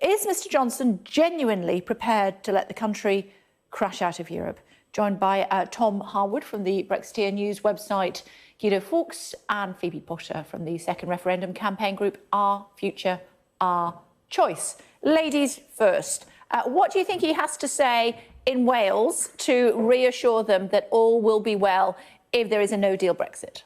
Is Mr Johnson genuinely prepared to let the country crash out of Europe? Joined by Tom Harwood from the Brexiteer News website, Guido Fawkes and Phoebe Potter from the second referendum campaign group Our Future, Our Choice. Ladies first, what do you think he has to say in Wales to reassure them that all will be well if there is a no-deal Brexit?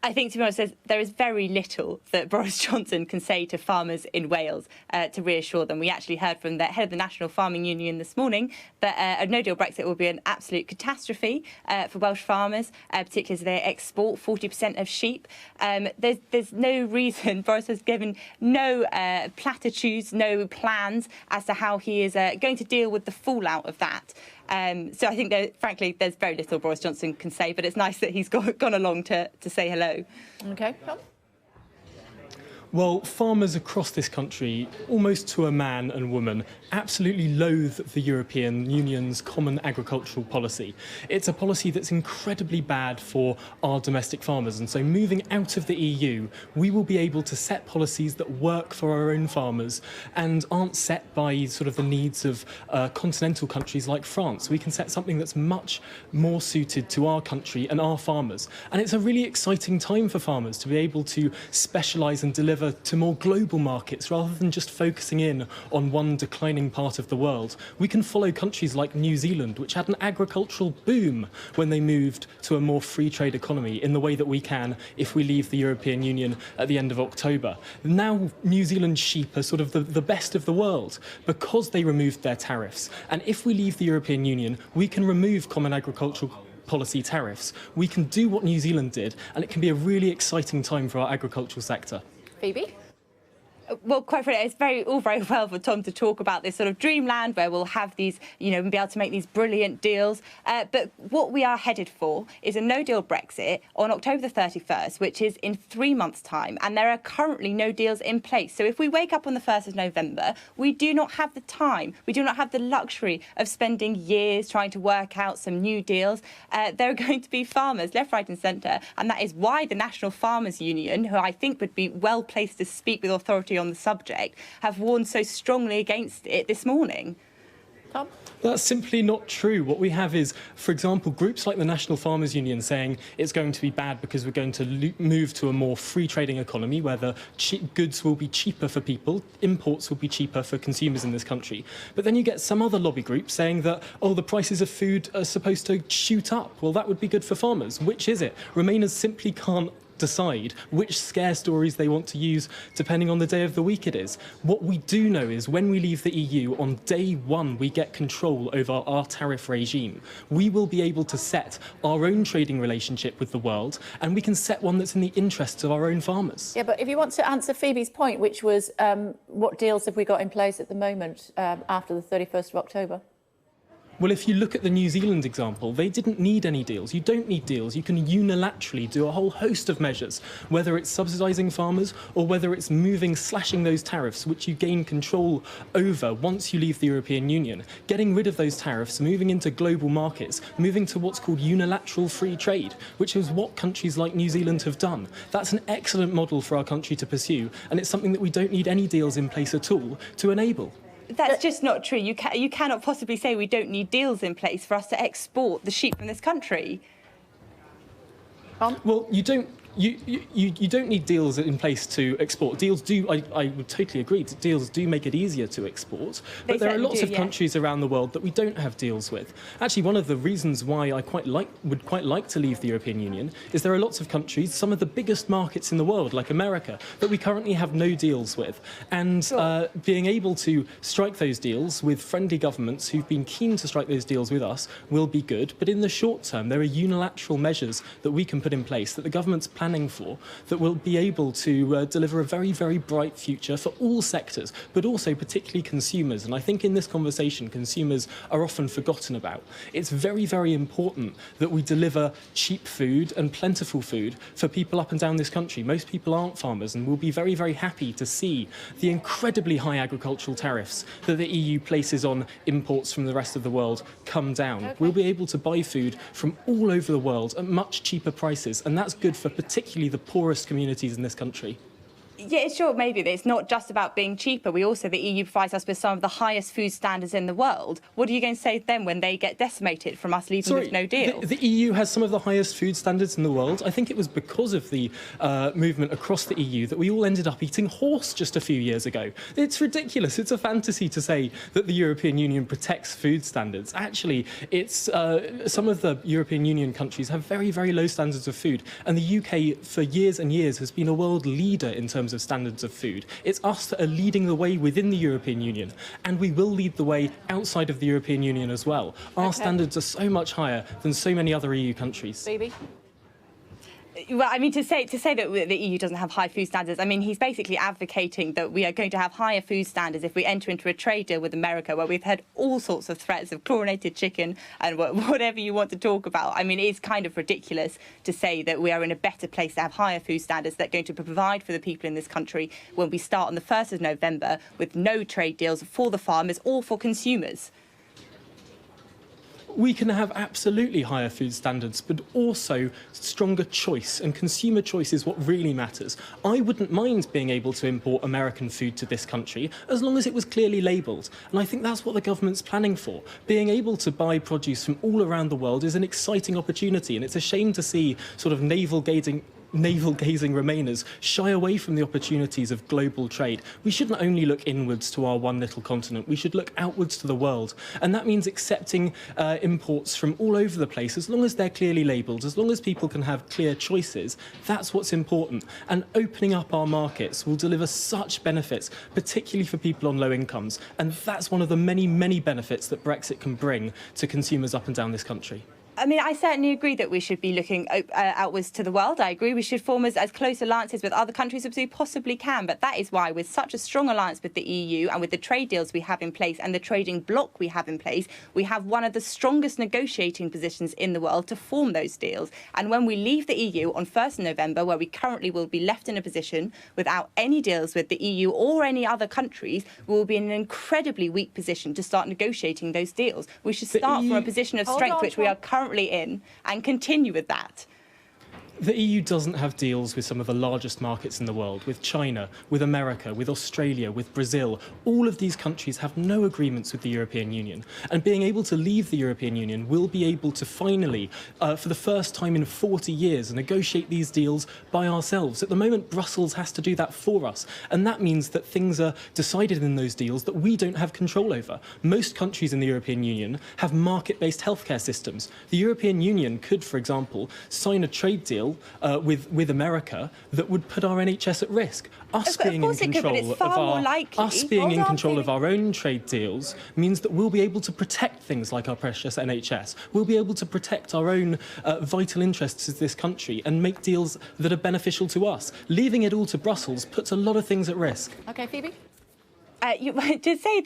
I think, to be honest, there is very little that Boris Johnson can say to farmers in Wales to reassure them. We actually heard from the head of the National Farming Union this morning that a no-deal Brexit will be an absolute catastrophe for Welsh farmers, particularly as they export 40% of sheep. There's no reason. Boris has given no platitudes, no plans as to how he is going to deal with the fallout of that. So I think that, frankly, there's very little Boris Johnson can say, but it's nice that he's gone along to say hello. OK, Tom? Well, farmers across this country, almost to a man and woman, absolutely loathe the European Union's common agricultural policy. It's a policy that's incredibly bad for our domestic farmers, and so moving out of the EU, we will be able to set policies that work for our own farmers and aren't set by sort of the needs of continental countries like France. We can set something that's much more suited to our country and our farmers. And it's a really exciting time for farmers to be able to specialise and deliver to more global markets rather than just focusing in on one declining part of the world. We can follow countries like New Zealand, which had an agricultural boom when they moved to a more free trade economy in the way that we can if we leave the European Union at the end of October. Now New Zealand sheep are sort of the best of the world because they removed their tariffs. And if we leave the European Union, we can remove common agricultural policy tariffs. We can do what New Zealand did, and it can be a really exciting time for our agricultural sector. Phoebe? Well, quite frankly, it's all very well for Tom to talk about this sort of dreamland where we'll have these, be able to make these brilliant deals. But what we are headed for is a no-deal Brexit on October the 31st, which is in 3 months' time. And there are currently no deals in place. So if we wake up on the 1st of November, we do not have the time. We do not have the luxury of spending years trying to work out some new deals. There are going to be farmers left, right and centre. And that is why the National Farmers Union, who I think would be well placed to speak with authority on the subject, have warned so strongly against it this morning. Tom? That's simply not true. What we have is, for example, groups like the National Farmers Union saying it's going to be bad because we're going to move to a more free trading economy where the goods will be cheaper for people, imports will be cheaper for consumers in this country. But then you get some other lobby groups saying that, oh, the prices of food are supposed to shoot up. Well, that would be good for farmers. Which is it? Remainers simply can't decide which scare stories they want to use depending on the day of the week it is. What we do know is when we leave the EU, on day one we get control over our tariff regime. We will be able to set our own trading relationship with the world, and we can set one that's in the interests of our own farmers. Yeah, but if you want to answer Phoebe's point, which was what deals have we got in place at the moment after the 31st of October? Well, if you look at the New Zealand example, they didn't need any deals. You don't need deals. You can unilaterally do a whole host of measures, whether it's subsidising farmers or whether it's slashing those tariffs, which you gain control over once you leave the European Union. Getting rid of those tariffs, moving into global markets, moving to what's called unilateral free trade, which is what countries like New Zealand have done. That's an excellent model for our country to pursue, and it's something that we don't need any deals in place at all to enable. That's just not true. You cannot possibly say we don't need deals in place for us to export the sheep from this country. Well, you don't need deals in place to export. Deals do, I would totally agree, deals do make it easier to export, but there are lots of countries around the world that we don't have deals with. Actually, one of the reasons why I would quite like to leave the European Union is there are lots of countries, some of the biggest markets in the world, like America, that we currently have no deals with. And being able to strike those deals with friendly governments who've been keen to strike those deals with us will be good. But in the short term, there are unilateral measures that we can put in place that the government's planning for that will be able to deliver a very, very bright future for all sectors, but also particularly consumers. And I think in this conversation, consumers are often forgotten about. It's very, very important that we deliver cheap food and plentiful food for people up and down this country. Most people aren't farmers, and will be very, very happy to see the incredibly high agricultural tariffs that the EU places on imports from the rest of the world come down. Okay. We'll be able to buy food from all over the world at much cheaper prices, and that's good for particularly the poorest communities in this country. Yeah, sure, maybe. It's not just about being cheaper. The EU provides us with some of the highest food standards in the world. What are you going to say to them when they get decimated from us leaving with no deal? The EU has some of the highest food standards in the world. I think it was because of the movement across the EU that we all ended up eating horse just a few years ago. It's ridiculous. It's a fantasy to say that the European Union protects food standards. Actually, it's some of the European Union countries have very, very low standards of food, and the UK for years and years has been a world leader in terms of standards of food. It's us that are leading the way within the European Union, and we will lead the way outside of the European Union as well. Our standards are so much higher than so many other EU countries. Phoebe? Well, I mean, to say that the EU doesn't have high food standards, I mean, he's basically advocating that we are going to have higher food standards if we enter into a trade deal with America, where we've had all sorts of threats of chlorinated chicken and whatever you want to talk about. I mean, it's kind of ridiculous to say that we are in a better place to have higher food standards that are going to provide for the people in this country when we start on the 1st of November with no trade deals for the farmers or for consumers. We can have absolutely higher food standards, but also stronger choice, and consumer choice is what really matters. I wouldn't mind being able to import American food to this country as long as it was clearly labelled, and I think that's what the government's planning for. Being able to buy produce from all around the world is an exciting opportunity, and it's a shame to see sort of navel-gazing Remainers shy away from the opportunities of global trade. We shouldn't only look inwards to our one little continent, we should look outwards to the world. And that means accepting imports from all over the place, as long as they're clearly labelled, as long as people can have clear choices. That's what's important. And opening up our markets will deliver such benefits, particularly for people on low incomes. And that's one of the many, many benefits that Brexit can bring to consumers up and down this country. I mean, I certainly agree that we should be looking outwards to the world. I agree we should form as close alliances with other countries as we possibly can. But that is why, with such a strong alliance with the EU and with the trade deals we have in place and the trading bloc we have in place, we have one of the strongest negotiating positions in the world to form those deals. And when we leave the EU on 1st of November, where we currently will be left in a position without any deals with the EU or any other countries, we will be in an incredibly weak position to start negotiating those deals. We should start from a position of strength, which we are currently in, and continue with that. The EU doesn't have deals with some of the largest markets in the world, with China, with America, with Australia, with Brazil. All of these countries have no agreements with the European Union. And being able to leave the European Union will be able to finally, for the first time in 40 years, negotiate these deals by ourselves. At the moment, Brussels has to do that for us. And that means that things are decided in those deals that we don't have control over. Most countries in the European Union have market-based healthcare systems. The European Union could, for example, sign a trade deal with America that would put our NHS at risk. Us being in control of our own trade deals means that we'll be able to protect things like our precious NHS. We'll be able to protect our own vital interests as this country and make deals that are beneficial to us. Leaving it all to Brussels puts a lot of things at risk. OK, Phoebe? To say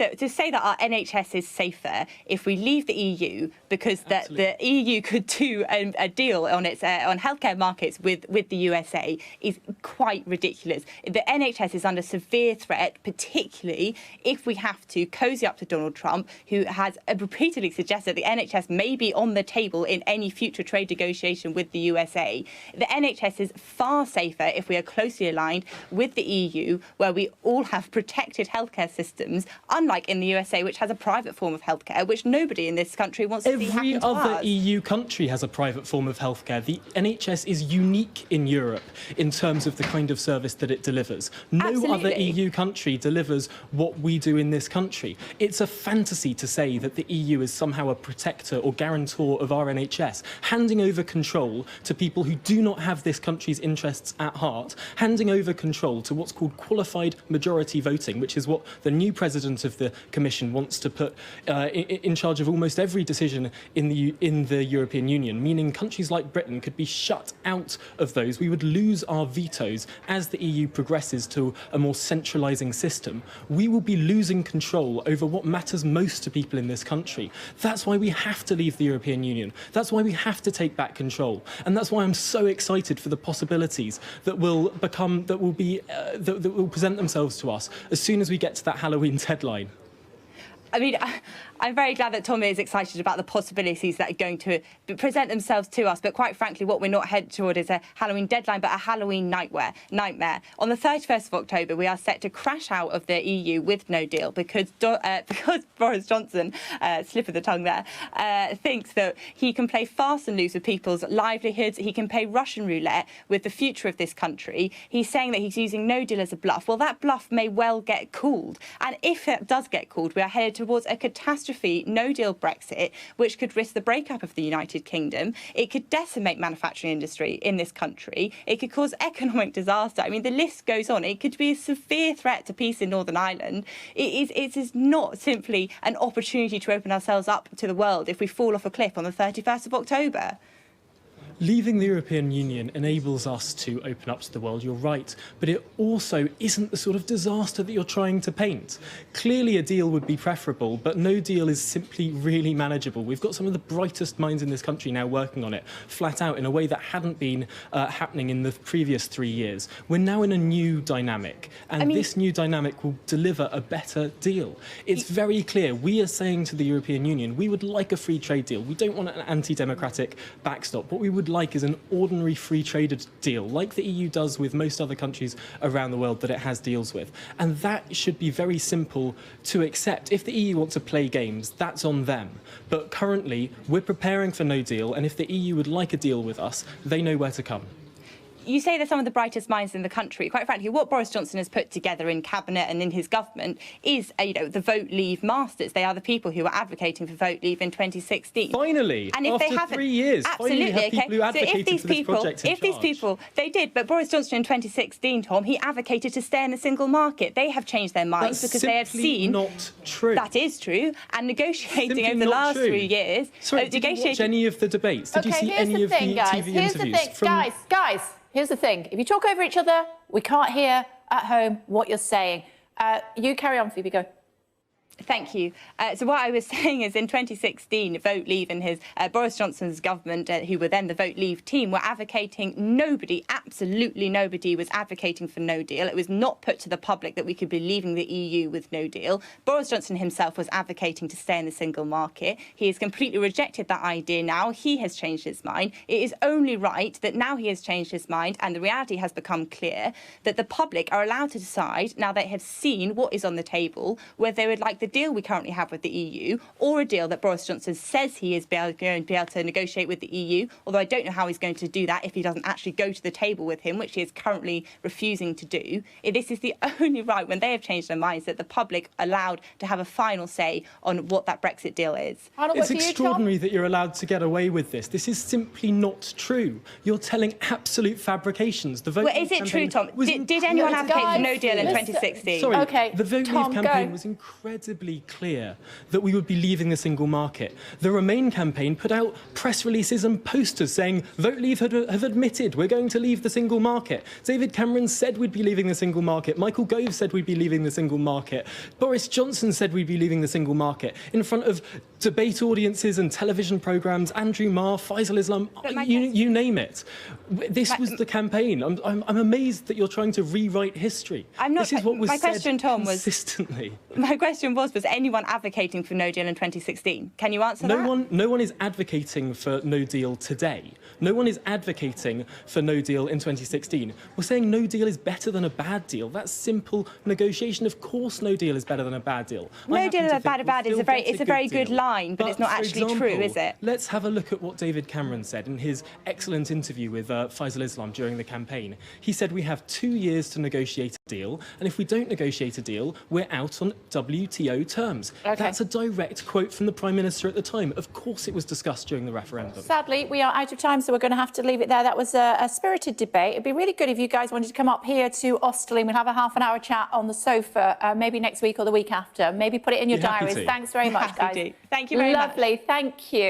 that our NHS is safer if we leave the EU, because the EU could do a deal on its on healthcare markets with the USA, is quite ridiculous. The NHS is under severe threat, particularly if we have to cozy up to Donald Trump, who has repeatedly suggested the NHS may be on the table in any future trade negotiation with the USA. The NHS is far safer if we are closely aligned with the EU, where we all have protected healthcare systems, unlike in the USA, which has a private form of healthcare, which nobody in this country wants to see happen to us. Every other EU country has a private form of healthcare. The NHS is unique in Europe in terms of the kind of service that it delivers. No other EU country delivers what we do in this country. It's a fantasy to say that the EU is somehow a protector or guarantor of our NHS, handing over control to people who do not have this country's interests at heart, handing over control to what's called qualified majority voting, which is what the new president of the Commission wants to put in charge of almost every decision in the European Union, meaning countries like Britain could be shut out of those. We would lose our vetoes as the EU progresses to a more centralising system. We will be losing control over what matters most to people in this country. That's why we have to leave the European Union. That's why we have to take back control. And that's why I'm so excited for the possibilities that will present themselves to us as soon as we get to that Halloween deadline. I mean, I'm very glad that Tom is excited about the possibilities that are going to present themselves to us. But quite frankly, what we're not headed toward is a Halloween deadline, but a Halloween nightmare. On the 31st of October, we are set to crash out of the EU with no deal because Boris Johnson, slip of the tongue there, thinks that he can play fast and loose with people's livelihoods. He can play Russian roulette with the future of this country. He's saying that he's using no deal as a bluff. Well, that bluff may well get called. And if it does get called, we are headed towards a catastrophe no-deal Brexit, which could risk the breakup of the United Kingdom. It could decimate manufacturing industry in this country. It could cause economic disaster. I mean, the list goes on. It could be a severe threat to peace in Northern Ireland. It is not simply an opportunity to open ourselves up to the world if we fall off a cliff on the 31st of October. Leaving the European Union enables us to open up to the world, you're right, but it also isn't the sort of disaster that you're trying to paint. Clearly a deal would be preferable, but no deal is simply really manageable. We've got some of the brightest minds in this country now working on it, flat out, in a way that hadn't been happening in the previous 3 years. We're now in a new dynamic, and this new dynamic will deliver a better deal. It's very clear. We are saying to the European Union, we would like a free trade deal. We don't want an anti-democratic backstop. What we would like is an ordinary free trade deal, like the EU does with most other countries around the world that it has deals with. And that should be very simple to accept. If the EU want to play games, that's on them. But currently, we're preparing for no deal, and if the EU would like a deal with us, they know where to come. You say they're some of the brightest minds in the country. Quite frankly, what Boris Johnson has put together in Cabinet and in his government is, the Vote Leave masters. They are the people who were advocating for Vote Leave in 2016. Finally, and if after they haven't, 3 years, absolutely, finally have people who advocated for this project in these people, they did. But Boris Johnson in 2016, Tom, he advocated to stay in the single market. They have changed their minds because they have seen. Not true. That is true. And negotiating Simply over the last 3 years. Sorry, did you watch any of the debates? Did you see any of the TV interviews? Guys. Here's the thing. If you talk over each other, we can't hear at home what you're saying. You carry on, Phoebe, go. Thank you. So what I was saying is in 2016, Vote Leave and his Boris Johnson's government, who were then the Vote Leave team, were advocating absolutely nobody was advocating for no deal. It was not put to the public that we could be leaving the EU with no deal. Boris Johnson himself was advocating to stay in the single market. He has completely rejected that idea now. He has changed his mind. It is only right that now he has changed his mind and the reality has become clear that the public are allowed to decide, now they have seen what is on the table, whether they would like the deal we currently have with the EU or a deal that Boris Johnson says he is going to be able to negotiate with the EU, although I don't know how he's going to do that if he doesn't actually go to the table with him, which he is currently refusing to do. This is the only right, when they have changed their minds, that the public allowed to have a final say on what that Brexit deal is. It's extraordinary that you're allowed to get away with this. This is simply not true. You're telling absolute fabrications. The Vote Leave is it true, Tom? Did anyone advocate for no deal in 2016? Sorry, okay, the Vote Leave campaign was incredibly clear that we would be leaving the single market. The Remain campaign put out press releases and posters saying Vote Leave have admitted we're going to leave the single market. David Cameron said we'd be leaving the single market. Michael Gove said we'd be leaving the single market. Boris Johnson said we'd be leaving the single market in front of debate audiences and television programmes, Andrew Marr, Faisal Islam, you name it. This was the campaign. I'm amazed that you're trying to rewrite history. This is what was said consistently. My question was anyone advocating for no deal in 2016? Can you answer that? No one is advocating for no deal today. No one is advocating for no deal in 2016. We're saying no deal is better than a bad deal. That's simple negotiation. Of course no deal is better than a bad deal. No deal is bad is a very good line, but it's not actually true, is it? Let's have a look at what David Cameron said in his excellent interview with Faisal Islam during the campaign. He said we have 2 years to negotiate a deal, and if we don't negotiate a deal, we're out on WTO terms. Okay. That's a direct quote from the Prime Minister at the time. Of course it was discussed during the referendum. Sadly, we are out of time, so we're going to have to leave it there. That was a spirited debate. It'd be really good if you guys wanted to come up here to Osterley. We'll have a half-an-hour chat on the sofa, maybe next week or the week after. Maybe put it in your diaries. Thanks very much, guys. Thank you very much. Lovely. Thank you.